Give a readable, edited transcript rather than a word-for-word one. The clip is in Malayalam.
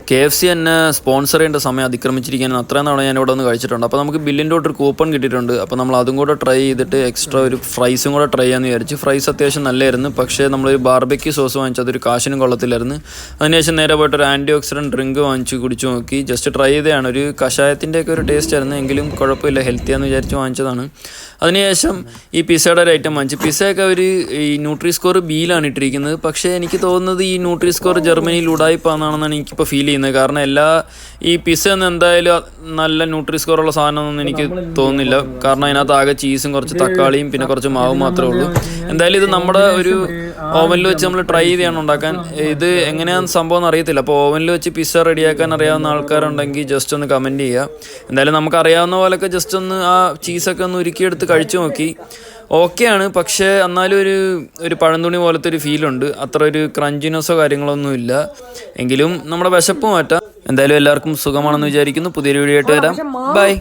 KFC തന്നെ സ്പോൺസർ ചെയ്യേണ്ട സമയം അതിക്രമിച്ചിരിക്കാൻ അത്രയും തവണ ഞാൻ ഇവിടെ ഒന്ന് കഴിച്ചിട്ടുണ്ട്. അപ്പോൾ നമുക്ക് ബില്ലിൻ്റെ തൊട്ട് ഒരു കൂപ്പൺ കിട്ടിയിട്ടുണ്ട്. അപ്പോൾ നമ്മൾ അതും കൂടെ ട്രൈ ചെയ്തിട്ട് എക്സ്ട്രാ ഒരു ഫ്രൈസും കൂടെ ട്രൈ ചെയ്യാമെന്ന് വിചാരിച്ചു. ഫ്രൈസ് അത്യാവശ്യം നല്ലതായിരുന്നു, പക്ഷേ നമ്മളൊരു ബാർബെക്യൂ സോസ് വാങ്ങിച്ചു, അതൊരു കാശിനും കൊള്ളത്തില്ലായിരുന്നു. അതിനുശേഷം നേരെ പോയിട്ട് ഒരു ആൻറ്റി ഓക്സിഡൻറ്റ് ഡ്രിങ്ക് വാങ്ങിച്ച് കുടിച്ചു നോക്കി. ജസ്റ്റ് ട്രൈ ചെയ്തതാണ്. ഒരു കഷായത്തിൻ്റെയൊക്കെ ഒരു ടേസ്റ്റ് ആയിരുന്നു, എങ്കിലും കുഴപ്പമില്ല, ഹെൽത്തിയാന്ന് വിചാരിച്ച് വാങ്ങിച്ചതാണ്. അതിനുശേഷം ഈ പിസ്സയുടെ ഒരു ഐറ്റം വാങ്ങിച്ചു. പിസ്സയൊക്കെ ഒരു ഈ ന്യൂട്രി സ്കോർ ബിയിലാണ് ഇട്ടിരിക്കുന്നത്. പക്ഷേ എനിക്ക് തോന്നുന്നത് ഈ ന്യൂട്രി സ്കോർ ജർമ്മനിയിൽ ഉടായിപ്പാണെന്നാണ് എനിക്കിപ്പോൾ ഫീൽ ചെയ്യുന്നത്. കാരണം ഈ പിസ്സ ഒന്നും എന്തായാലും നല്ല ന്യൂട്രി സ്കോറുള്ള സാധനമൊന്നും എനിക്ക് തോന്നുന്നില്ല. കാരണം അതിനകത്ത് ആകെ ചീസും കുറച്ച് തക്കാളിയും പിന്നെ കുറച്ച് മാവും മാത്രമേ ഉള്ളൂ. എന്തായാലും ഇത് നമ്മുടെ ഒരു ഓവനിൽ വെച്ച് നമ്മൾ ട്രൈ ചെയ്താണ് ഉണ്ടാക്കാൻ. ഇത് എങ്ങനെയാണെന്ന് സംഭവം എന്ന് അറിയത്തില്ല. അപ്പോൾ ഓവനിൽ വെച്ച് പിസ്സ റെഡിയാക്കാൻ അറിയാവുന്ന ആൾക്കാരുണ്ടെങ്കിൽ ജസ്റ്റ് ഒന്ന് കമൻറ്റ് ചെയ്യുക. എന്തായാലും നമുക്ക് അറിയാവുന്ന പോലൊക്കെ ജസ്റ്റ് ഒന്ന് ആ ചീസൊക്കെ ഒന്ന് ഉരുക്കിയെടുത്ത് കഴിച്ചു നോക്കി. ഓക്കെയാണ്, പക്ഷേ എന്നാലും ഒരു പഴംതുണി പോലത്തെ ഒരു ഫീലുണ്ട്. അത്ര ഒരു ക്രഞ്ചിനെസ്സോ കാര്യങ്ങളൊന്നും ഇല്ല. എങ്കിലും നമ്മുടെ വിശപ്പ് മാറ്റാം. എന്തായാലും എല്ലാവർക്കും സുഖമാണെന്ന് വിചാരിക്കുന്നു. പുതിയൊരു വീഡിയോ ആയിട്ട് വരാം. ബൈ.